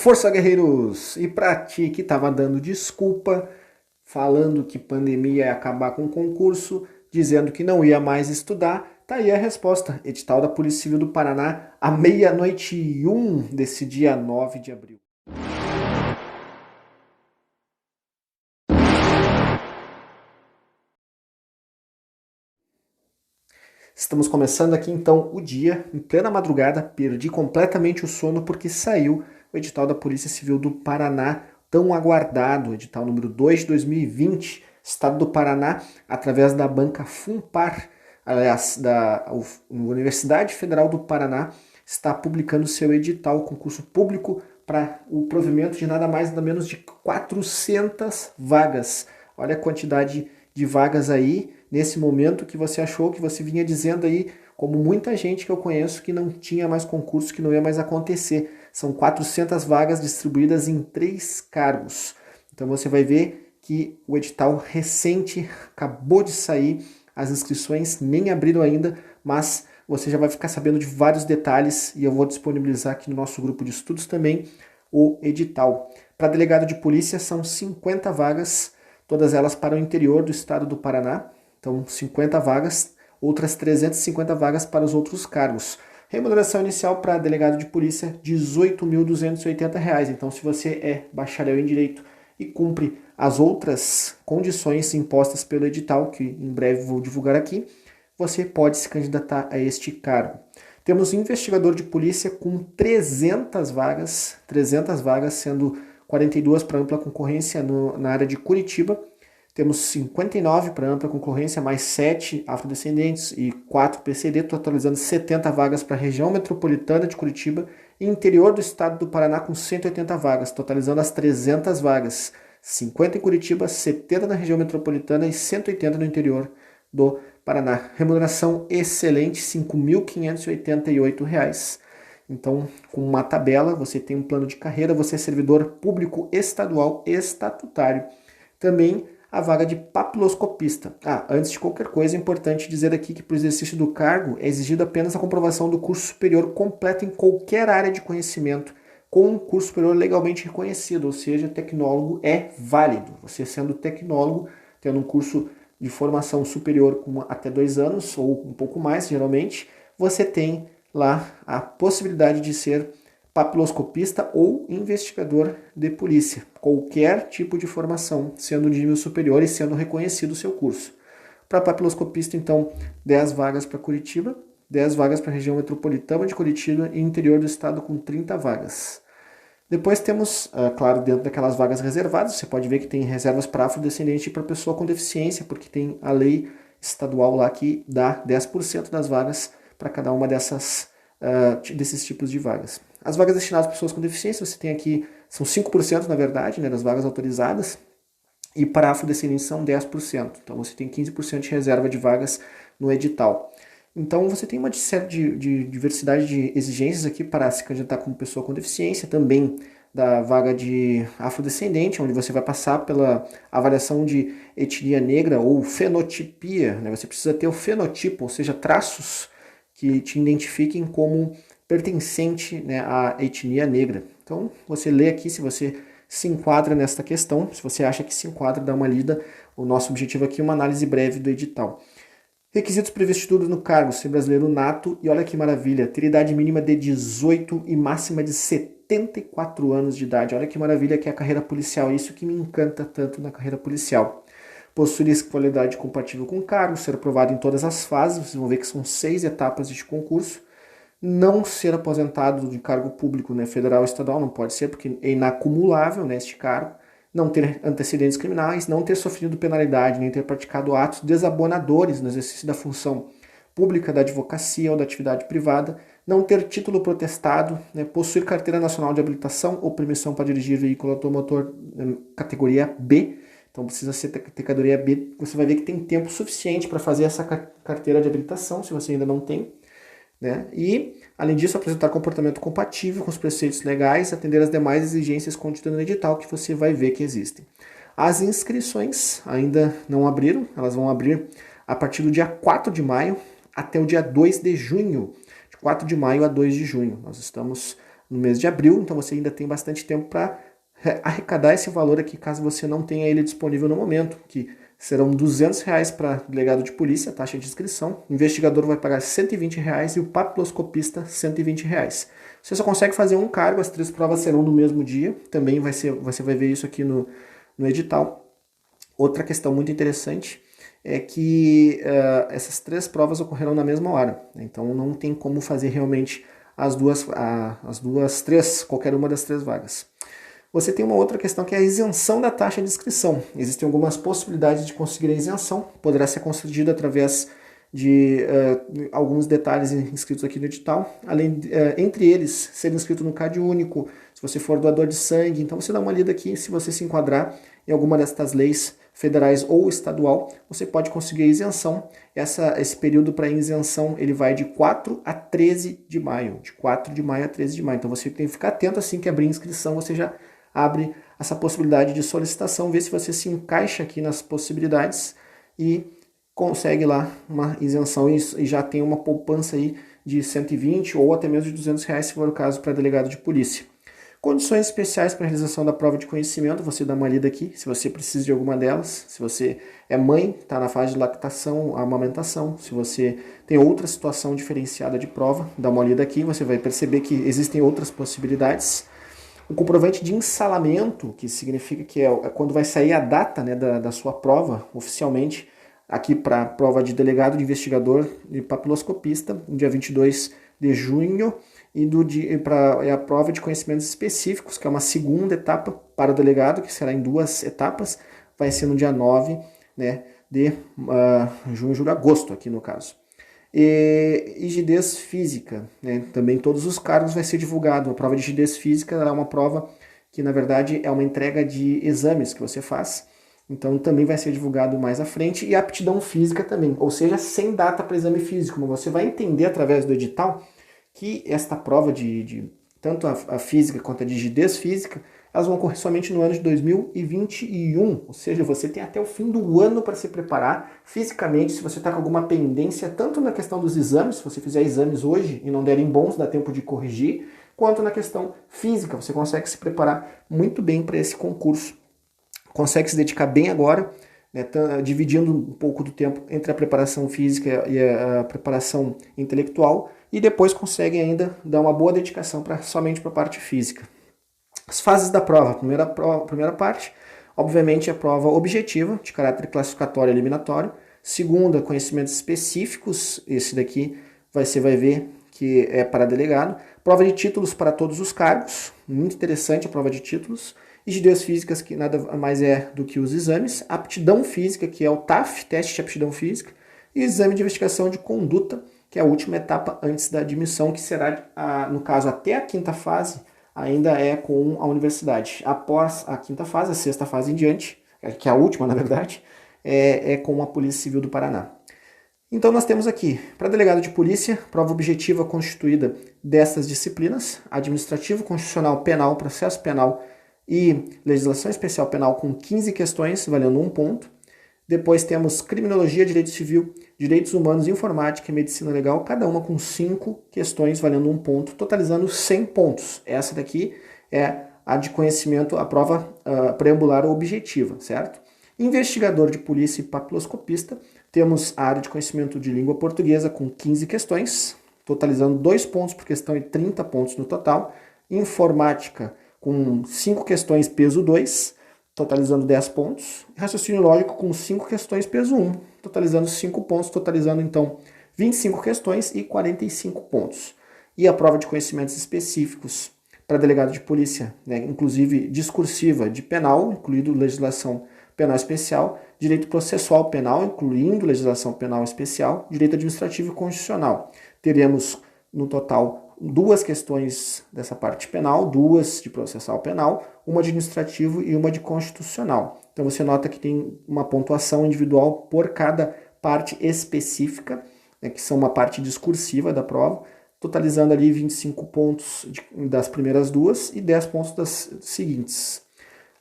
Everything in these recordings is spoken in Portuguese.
Força, guerreiros! E pra ti que tava dando desculpa, falando que pandemia ia acabar com o concurso, dizendo que não ia mais estudar, tá aí a resposta. Edital da Polícia Civil do Paraná, à meia-noite e um desse dia 9 de abril. Estamos começando aqui então o dia, em plena madrugada, perdi completamente o sono porque saiu o edital da Polícia Civil do Paraná, tão aguardado, edital número 2 de 2020, Estado do Paraná, através da banca FUNPAR, aliás, da Universidade Federal do Paraná, está publicando seu edital, concurso público, para o provimento de nada mais nada menos de 400 vagas. Olha a quantidade de vagas aí, nesse momento que você achou, que você vinha dizendo aí, como muita gente que eu conheço, que não tinha mais concurso, que não ia mais acontecer. São 400 vagas distribuídas em 3 cargos. Então você vai ver que o edital recente acabou de sair, as inscrições nem abriram ainda, mas você já vai ficar sabendo de vários detalhes e eu vou disponibilizar aqui no nosso grupo de estudos também o edital. Para delegado de polícia são 50 vagas, todas elas para o interior do estado do Paraná. Então, 50 vagas, outras 350 vagas para os outros cargos. Remuneração inicial para delegado de polícia, R$ 18.280. Então, se você é bacharel em Direito e cumpre as outras condições impostas pelo edital, que em breve vou divulgar aqui, você pode se candidatar a este cargo. Temos investigador de polícia com 300 vagas, sendo 42 para ampla concorrência na área de Curitiba. Temos 59 para ampla concorrência, mais 7 afrodescendentes e 4 PCD, totalizando 70 vagas para a região metropolitana de Curitiba e interior do estado do Paraná com 180 vagas, totalizando as 300 vagas. 50 em Curitiba, 70 na região metropolitana e 180 no interior do Paraná. Remuneração excelente, R$ 5.588. Então, com uma tabela, você tem um plano de carreira, você é servidor público estadual estatutário. Também a vaga de papiloscopista. Antes de qualquer coisa, é importante dizer aqui que para o exercício do cargo é exigido apenas a comprovação do curso superior completo em qualquer área de conhecimento, com um curso superior legalmente reconhecido, ou seja, tecnólogo é válido. Você sendo tecnólogo, tendo um curso de formação superior com até 2 anos, ou um pouco mais, geralmente, você tem lá a possibilidade de ser papiloscopista ou investigador de polícia. Qualquer tipo de formação, sendo de nível superior e sendo reconhecido o seu curso. Para papiloscopista, então, 10 vagas para Curitiba, 10 vagas para a região metropolitana de Curitiba e interior do estado com 30 vagas. Depois temos, claro, dentro daquelas vagas reservadas, você pode ver que tem reservas para afrodescendente e para pessoa com deficiência, porque tem a lei estadual lá que dá 10% das vagas para cada uma desses tipos de vagas. As vagas destinadas a pessoas com deficiência, você tem aqui, são 5% na verdade, né, das vagas autorizadas, e para afrodescendentes são 10%. Então você tem 15% de reserva de vagas no edital. Então você tem uma série de diversidade de exigências aqui para se candidatar como pessoa com deficiência, também da vaga de afrodescendente, onde você vai passar pela avaliação de etnia negra ou fenotipia, né? Você precisa ter o fenotipo, ou seja, traços que te identifiquem como pertencente, né, à etnia negra. Então você lê aqui se você se enquadra nesta questão, se você acha que se enquadra, dá uma lida. O nosso objetivo aqui é uma análise breve do edital. Requisitos para investidura no cargo, ser brasileiro nato, e olha que maravilha, ter idade mínima de 18 e máxima de 74 anos de idade. Olha que maravilha que é a carreira policial, isso que me encanta tanto na carreira policial. Possuir escolaridade compatível com o cargo, ser aprovado em todas as fases, vocês vão ver que são 6 etapas de concurso. Não ser aposentado de cargo público, né, federal ou estadual, não pode ser, porque é inacumulável, né, este cargo. Não ter antecedentes criminais, não ter sofrido penalidade, nem ter praticado atos desabonadores no exercício da função pública, da advocacia ou da atividade privada, não ter título protestado, né, possuir carteira nacional de habilitação ou permissão para dirigir veículo automotor categoria B. Então precisa ser categoria B. Você vai ver que tem tempo suficiente para fazer essa carteira de habilitação, se você ainda não tem. Né? E, além disso, apresentar comportamento compatível com os preceitos legais, atender às demais exigências contidas no edital que você vai ver que existem. As inscrições ainda não abriram, elas vão abrir a partir do dia 4 de maio até o dia 2 de junho. De 4 de maio a 2 de junho. Nós estamos no mês de abril, então você ainda tem bastante tempo para arrecadar esse valor aqui, caso você não tenha ele disponível no momento, que serão R$ 200 para delegado de polícia, taxa de inscrição, o investigador vai pagar R$ 120 e o papiloscopista R$ 120. Você só consegue fazer um cargo, as 3 provas serão no mesmo dia, também você vai ver isso aqui no edital. Outra questão muito interessante é que essas 3 provas ocorrerão na mesma hora, então não tem como fazer realmente as duas, qualquer uma das 3 vagas. Você tem uma outra questão que é a isenção da taxa de inscrição. Existem algumas possibilidades de conseguir a isenção, poderá ser concedida através de alguns detalhes inscritos aqui no edital, entre eles, ser inscrito no CAD único, se você for doador de sangue, então você dá uma lida aqui, se você se enquadrar em alguma destas leis federais ou estadual, você pode conseguir a isenção. Esse período para isenção ele vai de 4 a 13 de maio, de 4 de maio a 13 de maio, então você tem que ficar atento assim que abrir inscrição, você já abre essa possibilidade de solicitação, vê se você se encaixa aqui nas possibilidades e consegue lá uma isenção e já tem uma poupança aí de 120 ou até mesmo de R$ 200, se for o caso, para delegado de polícia. Condições especiais para a realização da prova de conhecimento, você dá uma lida aqui, se você precisa de alguma delas, se você é mãe, está na fase de lactação, amamentação, se você tem outra situação diferenciada de prova, dá uma lida aqui, você vai perceber que existem outras possibilidades. O comprovante de ensalamento, que significa que é quando vai sair a data, né, da sua prova, oficialmente, aqui para a prova de delegado, de investigador e papiloscopista, no dia 22 de junho, e para a prova de conhecimentos específicos, que é uma segunda etapa para o delegado, que será em 2 etapas, vai ser no dia 9, né, de junho, julho, agosto, aqui no caso. E rigidez física, né? Também todos os cargos vai ser divulgado. A prova de rigidez física é uma prova que, na verdade, é uma entrega de exames que você faz. Então, também vai ser divulgado mais à frente. E a aptidão física também, ou seja, sem data para exame físico. Mas você vai entender através do edital que esta prova tanto a física quanto a de rigidez física, elas vão ocorrer somente no ano de 2021, ou seja, você tem até o fim do ano para se preparar fisicamente, se você está com alguma pendência, tanto na questão dos exames, se você fizer exames hoje e não derem bons, dá tempo de corrigir, quanto na questão física, você consegue se preparar muito bem para esse concurso, consegue se dedicar bem agora, né, dividindo um pouco do tempo entre a preparação física e a preparação intelectual, e depois consegue ainda dar uma boa dedicação somente para a parte física. As fases da prova. Primeira parte, obviamente, é a prova objetiva, de caráter classificatório e eliminatório. Segunda, conhecimentos específicos. Esse daqui você vai ver que é para delegado. Prova de títulos para todos os cargos. Muito interessante a prova de títulos. Rigidez físicas, que nada mais é do que os exames. Aptidão física, que é o TAF, teste de aptidão física. E exame de investigação de conduta, que é a última etapa antes da admissão, que será, no caso, até a 5ª fase, ainda é com a universidade. Após a 5ª fase, a 6ª fase em diante, que é a última, na verdade, é com a Polícia Civil do Paraná. Então nós temos aqui, para delegado de polícia, prova objetiva constituída dessas disciplinas, administrativo, constitucional, penal, processo penal e legislação especial penal com 15 questões, valendo 1 ponto. Depois temos criminologia, direito civil, direitos humanos, informática e medicina legal, cada uma com 5 questões, valendo 1 ponto, totalizando 100 pontos. Essa daqui é a de conhecimento, a prova preambular objetiva, certo? Investigador de polícia e papiloscopista, temos a área de conhecimento de língua portuguesa com 15 questões, totalizando 2 pontos por questão e 30 pontos no total. Informática com 5 questões, peso 2, totalizando 10 pontos. Raciocínio lógico com 5 questões, peso 1, totalizando 5 pontos, totalizando então 25 questões e 45 pontos. E a prova de conhecimentos específicos para delegado de polícia, né, inclusive discursiva de penal, incluindo legislação penal especial, direito processual penal, incluindo legislação penal especial, direito administrativo e constitucional. Teremos no total 2 questões dessa parte penal, 2 de processual penal, uma de administrativo e uma de constitucional. Então você nota que tem uma pontuação individual por cada parte específica, né, que são uma parte discursiva da prova, totalizando ali 25 pontos das primeiras 2 e 10 pontos das seguintes.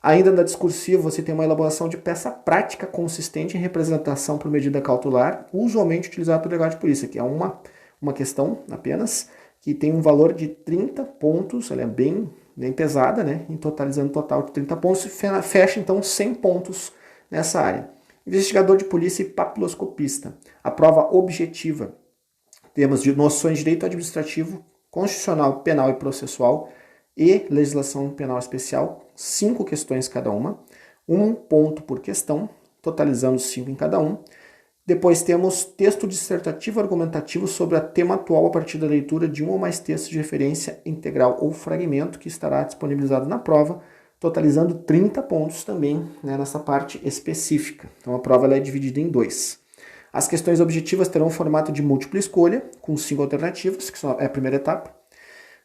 Ainda na discursiva, você tem uma elaboração de peça prática consistente em representação por medida cautelar, usualmente utilizada por delegado de polícia, que é uma questão apenas, que tem um valor de 30 pontos, ela é bem pesada, né? Totalizando um total de 30 pontos, fecha então 100 pontos nessa área. Investigador de polícia e papiloscopista. A prova objetiva. Temos de noções de direito administrativo, constitucional, penal e processual e legislação penal especial, 5 questões cada uma, 1 ponto por questão, totalizando 5 em cada um. Depois temos texto dissertativo argumentativo sobre o tema atual a partir da leitura de um ou mais textos de referência integral ou fragmento que estará disponibilizado na prova, totalizando 30 pontos também, né, nessa parte específica. Então a prova ela é dividida em 2. As questões objetivas terão um formato de múltipla escolha, com 5 alternativas, que é a primeira etapa,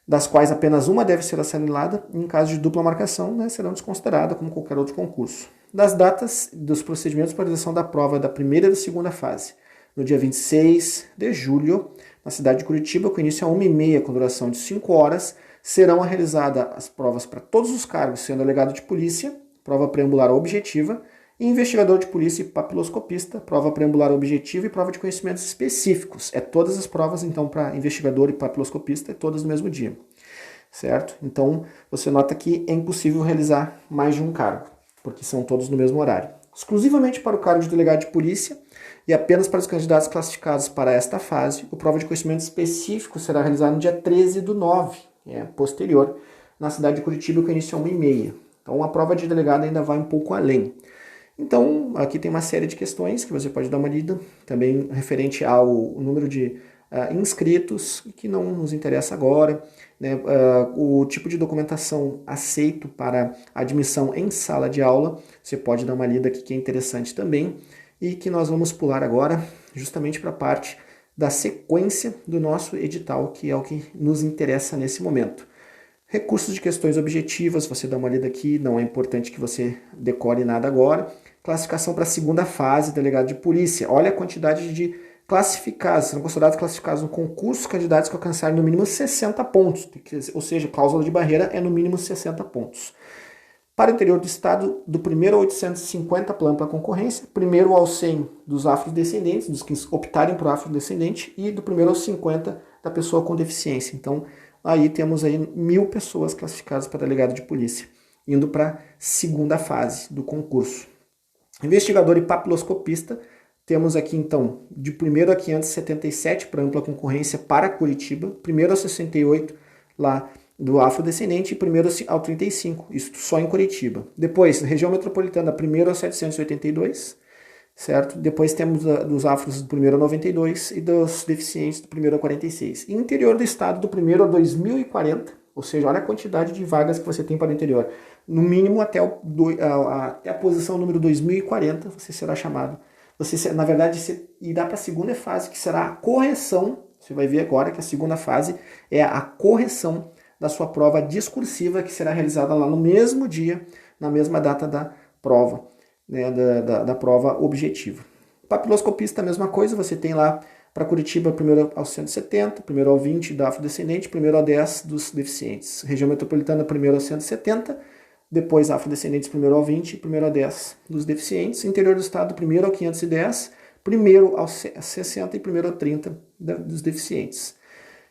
das quais apenas uma deve ser assinalada, e em caso de dupla marcação, né, serão desconsideradas como qualquer outro concurso. Das datas dos procedimentos para realização da prova da primeira e da segunda fase, no dia 26 de julho, na cidade de Curitiba, com início a 1h30, com duração de 5 horas, serão realizadas as provas para todos os cargos, sendo delegado de polícia, prova preambular objetiva, e investigador de polícia e papiloscopista, prova preambular objetiva e prova de conhecimentos específicos. É todas as provas, então, para investigador e papiloscopista, é todas no mesmo dia, certo? Então, você nota que é impossível realizar mais de um cargo, porque são todos no mesmo horário. Exclusivamente para o cargo de delegado de polícia e apenas para os candidatos classificados para esta fase, a prova de conhecimento específico será realizada no dia 13/9, posterior, na cidade de Curitiba, com início a 1h30. Então, a prova de delegado ainda vai um pouco além. Então, aqui tem uma série de questões que você pode dar uma lida, também referente ao número de inscritos, que não nos interessa agora, né? O tipo de documentação aceito para admissão em sala de aula, você pode dar uma lida aqui que é interessante também, e que nós vamos pular agora justamente para a parte da sequência do nosso edital, que é o que nos interessa nesse momento. Recursos de questões objetivas, você dá uma lida aqui, não é importante que você decore nada agora. Classificação para a segunda fase, delegado de polícia. Olha a quantidade de classificados, serão considerados classificados no concurso candidatos que alcançarem no mínimo 60 pontos, ou seja, cláusula de barreira é no mínimo 60 pontos. Para o interior do estado, do 1º ao 850 para ampla concorrência, 1º ao 100 dos afrodescendentes, dos que optarem por afrodescendente, e do 1º ao 50 da pessoa com deficiência. Então, aí temos aí 1.000 pessoas classificadas para delegado de polícia, indo para a segunda fase do concurso. Investigador e papiloscopista, temos aqui então de 1º a 577 para ampla concorrência para Curitiba, 1º a 68 lá do afrodescendente e 1º ao 35, isso só em Curitiba. Depois, região metropolitana, 1º a 782, certo? Depois temos dos afros do 1º a 92 e dos deficientes do 1º a 46. E interior do estado do 1º a 2040, ou seja, olha a quantidade de vagas que você tem para o interior. No mínimo até a posição número 2040 você será chamado. Você, na verdade, você irá para a segunda fase, que será a correção. Você vai ver agora que a segunda fase é a correção da sua prova discursiva, que será realizada lá no mesmo dia, na mesma data da prova, né, da prova objetiva. Papiloscopista, a mesma coisa, você tem lá para Curitiba, 1º ao 170, 1º ao 20 da afrodescendente, 1º ao 10 dos deficientes. Região metropolitana, 1º ao 170, depois afrodescendentes, 1º ao 20, 1º ao 10 dos deficientes. Interior do estado, 1º ao 510, 1º ao 60 e 1º ao 30 dos deficientes.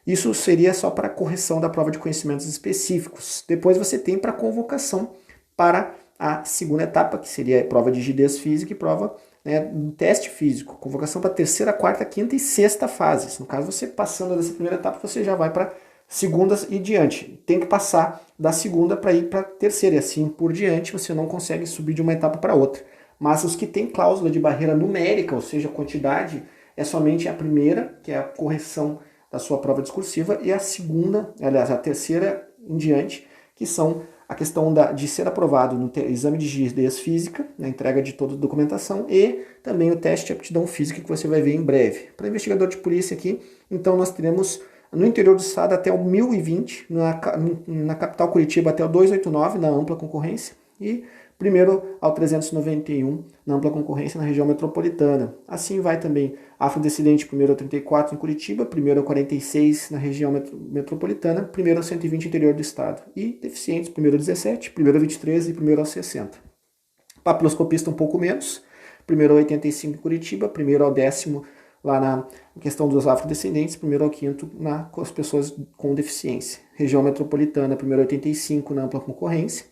Isso seria só para a correção da prova de conhecimentos específicos. Depois você tem para convocação para a segunda etapa, que seria a prova de rigidez física e prova, né, um teste físico. Convocação para a terceira, quarta, quinta e sexta fases. No caso, você passando dessa primeira etapa, você já vai para segundas e diante. Tem que passar da segunda para ir para a terceira e assim por diante. Você não consegue subir de uma etapa para outra. Mas os que têm cláusula de barreira numérica, ou seja, quantidade, é somente a primeira, que é a correção da sua prova discursiva, e a segunda, aliás, a terceira em diante, que são a questão de ser aprovado no exame de rigidez física, na entrega de toda a documentação, e também o teste de aptidão física, que você vai ver em breve. Para investigador de polícia aqui, então nós teremos no interior do estado até o 1020, na capital Curitiba até o 289, na ampla concorrência, e 1º ao 391 na ampla concorrência na região metropolitana. Assim vai também afrodescendente 1º ao 34 em Curitiba, 1º ao 46 na região metropolitana, 1º ao 120 interior do estado. E deficientes 1º ao 17, 1º ao 23 e 1º ao 60. Papiloscopista um pouco menos, 1º ao 85 em Curitiba, 1º ao 10º lá na questão dos afrodescendentes, primeiro ao quinto com as pessoas com deficiência. Região metropolitana, primeiro ao 85 na ampla concorrência,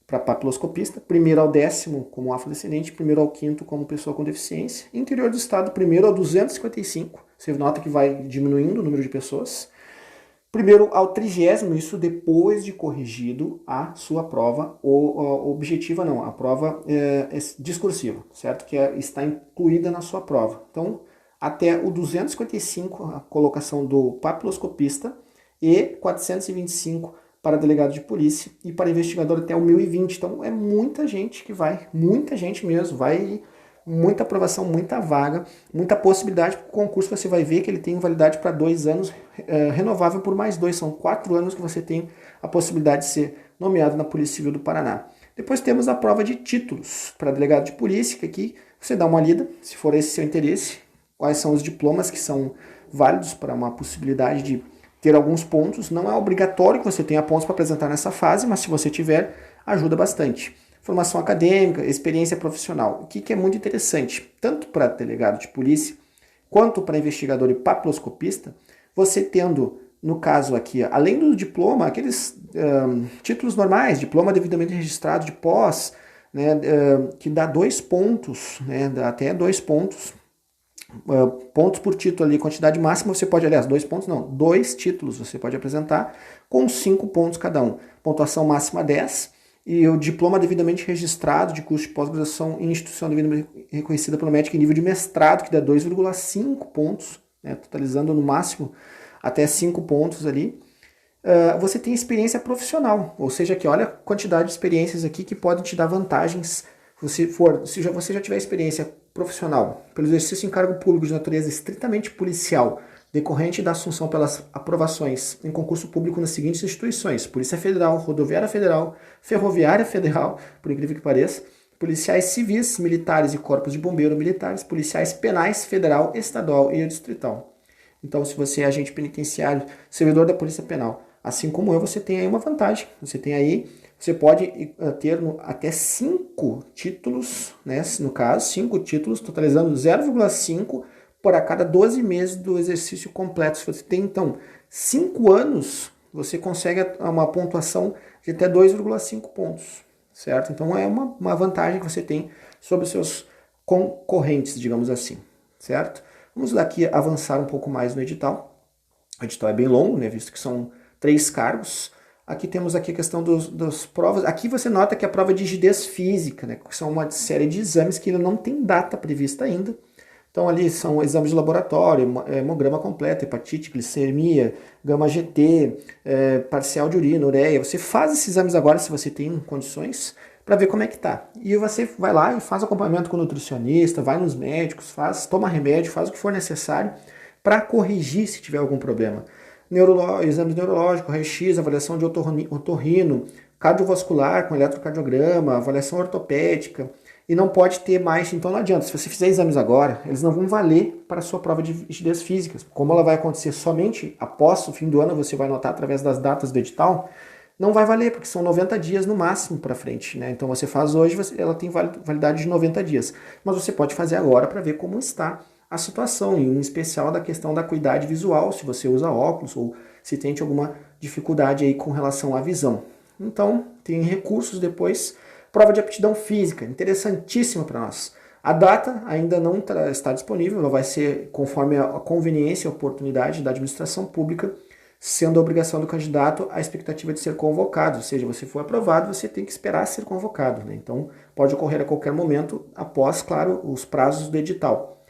para papiloscopista, primeiro ao 10º como afrodescendente, primeiro ao quinto como pessoa com deficiência. Interior do estado, primeiro ao 255, você nota que vai diminuindo o número de pessoas. Primeiro ao 30º, isso depois de corrigido a sua prova objetiva, não, a prova discursiva, certo? Que está incluída na sua prova. Então, até o 255, a colocação do papiloscopista, e 425 para delegado de polícia, e para investigador até o 1020. Então, é muita gente que vai, muita gente mesmo, vai... Muita aprovação, muita vaga, muita possibilidade para o concurso. Você vai ver que ele tem validade para 2 anos, renovável por mais 2. São 4 anos que você tem a possibilidade de ser nomeado na Polícia Civil do Paraná. Depois temos a prova de títulos para delegado de polícia, que aqui você dá uma lida, se for esse seu interesse, quais são os diplomas que são válidos para uma possibilidade de ter alguns pontos. Não é obrigatório que você tenha pontos para apresentar nessa fase, mas se você tiver, ajuda bastante. Formação acadêmica, experiência profissional. O que é muito interessante, tanto para delegado de polícia, quanto para investigador e papiloscopista, você tendo, no caso aqui, além do diploma, aqueles títulos normais, diploma devidamente registrado de pós, né, que dá 2 pontos, né, dá até 2 pontos, pontos por título ali, quantidade máxima você pode, aliás, 2 pontos não, 2 títulos você pode apresentar com 5 pontos cada um. Pontuação máxima 10, e o diploma devidamente registrado de curso de pós-graduação em instituição devidamente reconhecida pelo MEC em nível de mestrado, que dá 2,5 pontos, né, totalizando no máximo até 5 pontos ali. Você tem experiência profissional, ou seja, que olha a quantidade de experiências aqui que podem te dar vantagens. Se você já tiver experiência profissional pelo exercício em cargo público de natureza estritamente policial, decorrente da assunção pelas aprovações em concurso público nas seguintes instituições: Polícia Federal, Rodoviária Federal, Ferroviária Federal, por incrível que pareça, policiais civis, militares e corpos de bombeiro militares, policiais penais federal, estadual e distrital. Então, se você é agente penitenciário, servidor da Polícia Penal, assim como eu, você tem aí uma vantagem. Você pode ter até 5 títulos, né, no caso, 5 títulos, totalizando 0,5 por a cada 12 meses do exercício completo. Se você tem, então, 5 anos, você consegue uma pontuação de até 2,5 pontos, certo? Então, é uma vantagem que você tem sobre os seus concorrentes, digamos assim, certo? Vamos daqui avançar um pouco mais no edital. O edital é bem longo, né, visto que são 3 cargos. Aqui temos aqui a questão das provas. Aqui você nota que a prova de rigidez física, né, que são uma série de exames que ainda não tem data prevista ainda. Então ali são exames de laboratório, hemograma completo, hepatite, glicemia, gama-GT, parcial de urina, ureia. Você faz esses exames agora, se você tem condições, para ver como é que tá. E você vai lá e faz acompanhamento com o nutricionista, vai nos médicos, toma remédio, faz o que for necessário para corrigir se tiver algum problema. Exames neurológicos, raio-x, avaliação de otorrino, cardiovascular com eletrocardiograma, avaliação ortopédica. E não pode ter mais, então não adianta. Se você fizer exames agora, eles não vão valer para a sua prova de rigidez físicas. Como ela vai acontecer somente após o fim do ano, você vai notar através das datas do edital, não vai valer, porque são 90 dias no máximo para frente, né? Então você faz hoje, ela tem validade de 90 dias. Mas você pode fazer agora para ver como está a situação, em especial da questão da acuidade visual, se você usa óculos ou se tem alguma dificuldade aí com relação à visão. Então, tem recursos depois. Prova de aptidão física, interessantíssima para nós. A data ainda não está disponível, ela vai ser conforme a conveniência e oportunidade da administração pública, sendo a obrigação do candidato a expectativa de ser convocado. Ou seja, você for aprovado, você tem que esperar ser convocado, né? Então, pode ocorrer a qualquer momento, após, claro, os prazos do edital.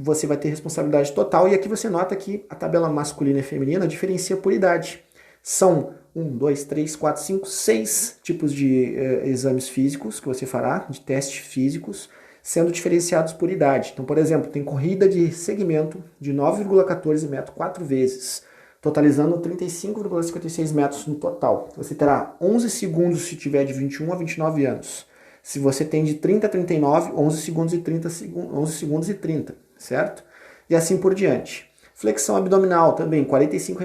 Você vai ter responsabilidade total, e aqui você nota que a tabela masculina e feminina diferencia por idade. São 1, 2, 3, 4, 5, 6 tipos de exames físicos que você fará, de testes físicos, sendo diferenciados por idade. Então, por exemplo, tem corrida de segmento de 9,14 metros 4 vezes, totalizando 35,56 metros no total. Você terá 11 segundos se tiver de 21 a 29 anos. Se você tem de 30 a 39, 11 segundos e 30, certo? E assim por diante. Flexão abdominal também, 45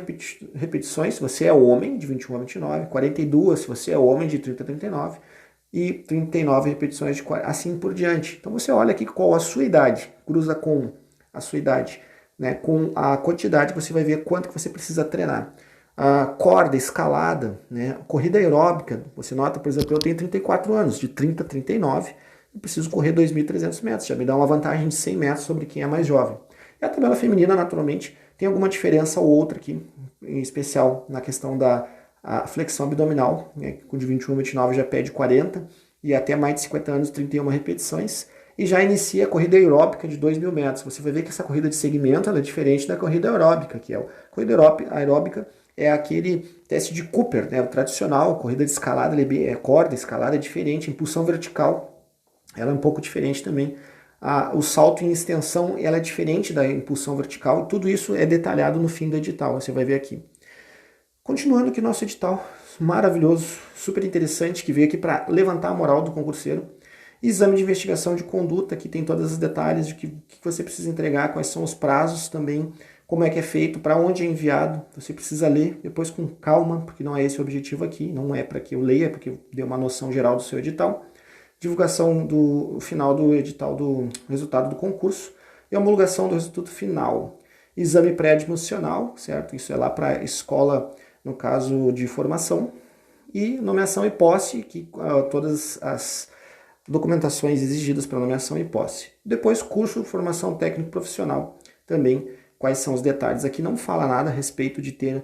repetições se você é homem, de 21 a 29, 42 se você é homem, de 30 a 39, e 39 repetições, assim por diante. Então você olha aqui qual a sua idade, cruza com a sua idade. Né? Com a quantidade você vai ver quanto que você precisa treinar. A corda, escalada, né? Corrida aeróbica, você nota, por exemplo, eu tenho 34 anos, de 30 a 39, eu preciso correr 2.300 metros, já me dá uma vantagem de 100 metros sobre quem é mais jovem. E a tabela feminina, naturalmente, tem alguma diferença ou outra aqui, em especial na questão da flexão abdominal, né? Com de 21 a 29 já pede 40, e até mais de 50 anos, 31 repetições, e já inicia a corrida aeróbica de 2.000 metros. Você vai ver que essa corrida de segmento ela é diferente da corrida aeróbica, que é a corrida aeróbica é aquele teste de Cooper, né? O tradicional, corrida de escalada, corda, escalada é diferente, impulsão vertical, ela é um pouco diferente também. O salto em extensão, ela é diferente da impulsão vertical, e tudo isso é detalhado no fim do edital, você vai ver aqui. Continuando aqui nosso edital, maravilhoso, super interessante, que veio aqui para levantar a moral do concurseiro. Exame de investigação de conduta, que tem todos os detalhes de que você precisa entregar, quais são os prazos também, como é que é feito, para onde é enviado. Você precisa ler depois com calma, porque não é esse o objetivo aqui, não é para que eu leia, é porque dê uma noção geral do seu edital. Divulgação do final do edital do resultado do concurso e homologação do resultado final. Exame pré-admissional, certo? Isso é lá para a escola, no caso de formação. E nomeação e posse, que todas as documentações exigidas para nomeação e posse. Depois, curso, formação técnico-profissional. Também, quais são os detalhes. Aqui não fala nada a respeito de ter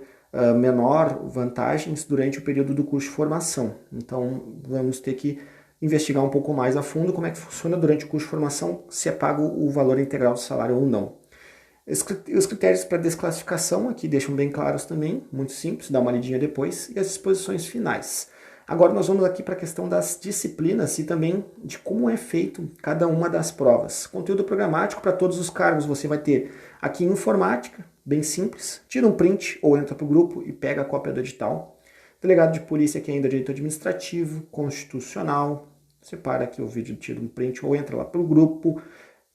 menor vantagens durante o período do curso de formação. Então, vamos ter que investigar um pouco mais a fundo como é que funciona durante o curso de formação, se é pago o valor integral do salário ou não. Os critérios para desclassificação aqui deixam bem claros também, muito simples, dá uma lidinha depois, e as disposições finais. Agora nós vamos aqui para a questão das disciplinas e também de como é feito cada uma das provas. Conteúdo programático para todos os cargos, você vai ter aqui informática, bem simples, tira um print ou entra para o grupo e pega a cópia do edital. Delegado de polícia que ainda é direito administrativo, constitucional, separa aqui o vídeo, tira um print ou entra lá para o grupo.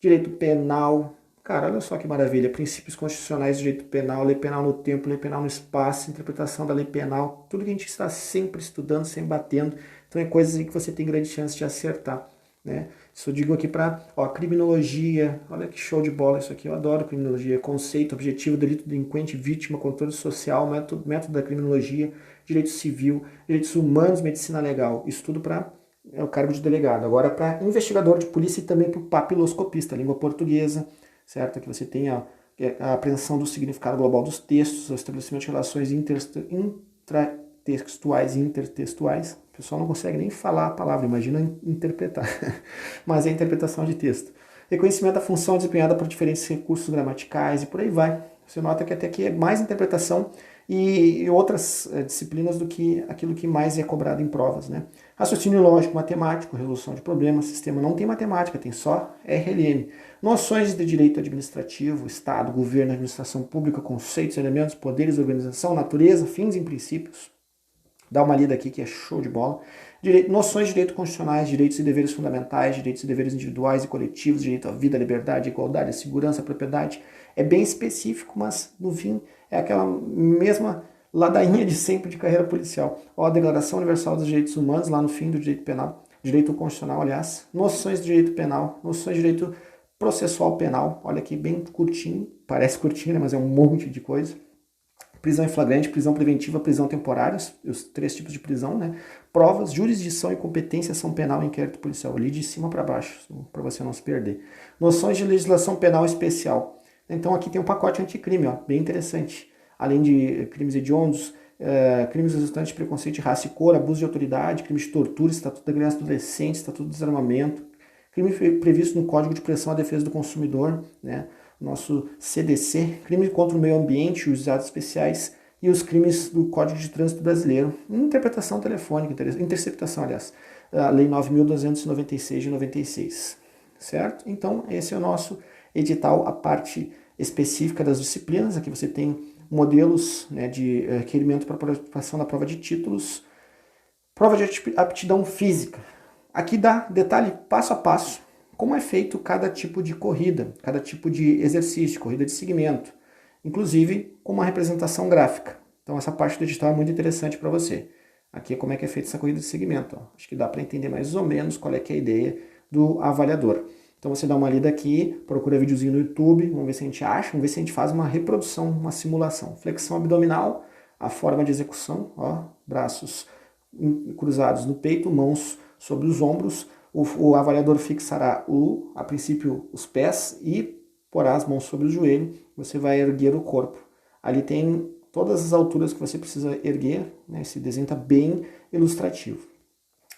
Direito penal, cara, olha só que maravilha, princípios constitucionais de direito penal, lei penal no tempo, lei penal no espaço, interpretação da lei penal, tudo que a gente está sempre estudando, sempre batendo, então é coisas que você tem grande chance de acertar, né? Isso eu digo aqui para, criminologia, olha que show de bola isso aqui, eu adoro criminologia, conceito, objetivo, delito, delinquente, vítima, controle social, método da criminologia, direito civil, direitos humanos, medicina legal, isso tudo para o cargo de delegado. Agora para investigador de polícia e também para o papiloscopista, língua portuguesa, certo? Aqui você tem a apreensão do significado global dos textos, o estabelecimento de relações intratextuais e intertextuais. O pessoal não consegue nem falar a palavra, imagina interpretar. Mas é a interpretação de texto. Reconhecimento da função desempenhada por diferentes recursos gramaticais e por aí vai. Você nota que até aqui é mais interpretação e outras disciplinas do que aquilo que mais é cobrado em provas, né? Raciocínio lógico, matemático, resolução de problemas, sistema não tem matemática, tem só RLM. Noções de direito administrativo, Estado, governo, administração pública, conceitos, elementos, poderes, organização, natureza, fins e princípios. Dá uma lida aqui que é show de bola. Noções de direito constitucionais, direitos e deveres fundamentais, direitos e deveres individuais e coletivos, direito à vida, à liberdade, à igualdade, à segurança, à propriedade. É bem específico, mas no fim é aquela mesma ladainha de sempre de carreira policial. A Declaração Universal dos Direitos Humanos, lá no fim do direito penal, direito constitucional, aliás, noções de direito penal, noções de direito processual penal, olha aqui bem curtinho, parece curtinho, né, mas é um monte de coisa. Prisão em flagrante, prisão preventiva, prisão temporária, os 3 tipos de prisão, né? Provas, jurisdição e competência, ação penal e inquérito policial. Ali de cima para baixo, para você não se perder. Noções de legislação penal especial. Então aqui tem um pacote anticrime, ó, bem interessante. Além de crimes hediondos, crimes resultantes de preconceito de raça e cor, abuso de autoridade, crimes de tortura, estatuto da criança e adolescente, estatuto do desarmamento, crime previsto no Código de Proteção à Defesa do Consumidor, né? Nosso CDC, crime contra o meio ambiente, os atos especiais e os crimes do Código de Trânsito Brasileiro. Interpretação telefônica, interceptação, aliás, a Lei 9.296 de 96, certo? Então, esse é o nosso edital, a parte específica das disciplinas. Aqui você tem modelos, né, de requerimento para participação da prova de títulos, prova de aptidão física. Aqui dá detalhe passo a passo, como é feito cada tipo de corrida, cada tipo de exercício, corrida de segmento, inclusive com uma representação gráfica. Então essa parte do edital é muito interessante para você. Aqui é como é que é feita essa corrida de segmento. Ó. Acho que dá para entender mais ou menos qual é que é a ideia do avaliador. Então você dá uma lida aqui, procura videozinho no YouTube, vamos ver se a gente acha, vamos ver se a gente faz uma reprodução, uma simulação. Flexão abdominal, a forma de execução, ó, braços cruzados no peito, mãos sobre os ombros. O avaliador fixará, a princípio, os pés e porá as mãos sobre o joelho. Você vai erguer o corpo. Ali tem todas as alturas que você precisa erguer, né? Esse desenho está bem ilustrativo.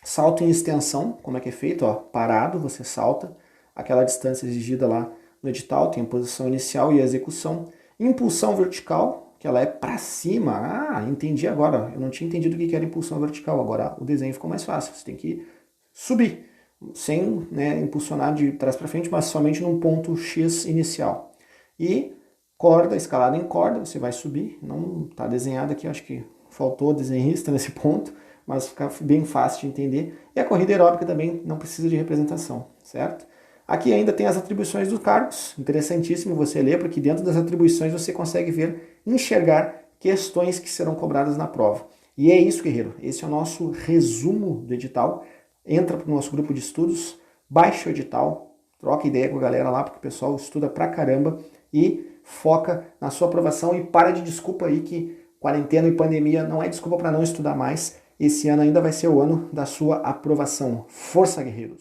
Salto em extensão, como é que é feito? Ó, parado, você salta. Aquela distância exigida lá no edital, tem a posição inicial e a execução. Impulsão vertical, que ela é para cima. Ah, entendi agora. Eu não tinha entendido o que era impulsão vertical. Agora o desenho ficou mais fácil. Você tem que subir, sem, né, impulsionar de trás para frente, mas somente num ponto X inicial. E corda, escalada em corda, você vai subir. Não está desenhado aqui, acho que faltou desenhista nesse ponto, mas fica bem fácil de entender. E a corrida aeróbica também não precisa de representação, certo? Aqui ainda tem as atribuições dos cargos, interessantíssimo você ler, porque dentro das atribuições você consegue ver, enxergar questões que serão cobradas na prova. E é isso, guerreiro, esse é o nosso resumo do edital. Entra para o nosso grupo de estudos, baixa o edital, troca ideia com a galera lá, porque o pessoal estuda pra caramba e foca na sua aprovação e para de desculpa aí que quarentena e pandemia não é desculpa para não estudar mais. Esse ano ainda vai ser o ano da sua aprovação. Força, guerreiros!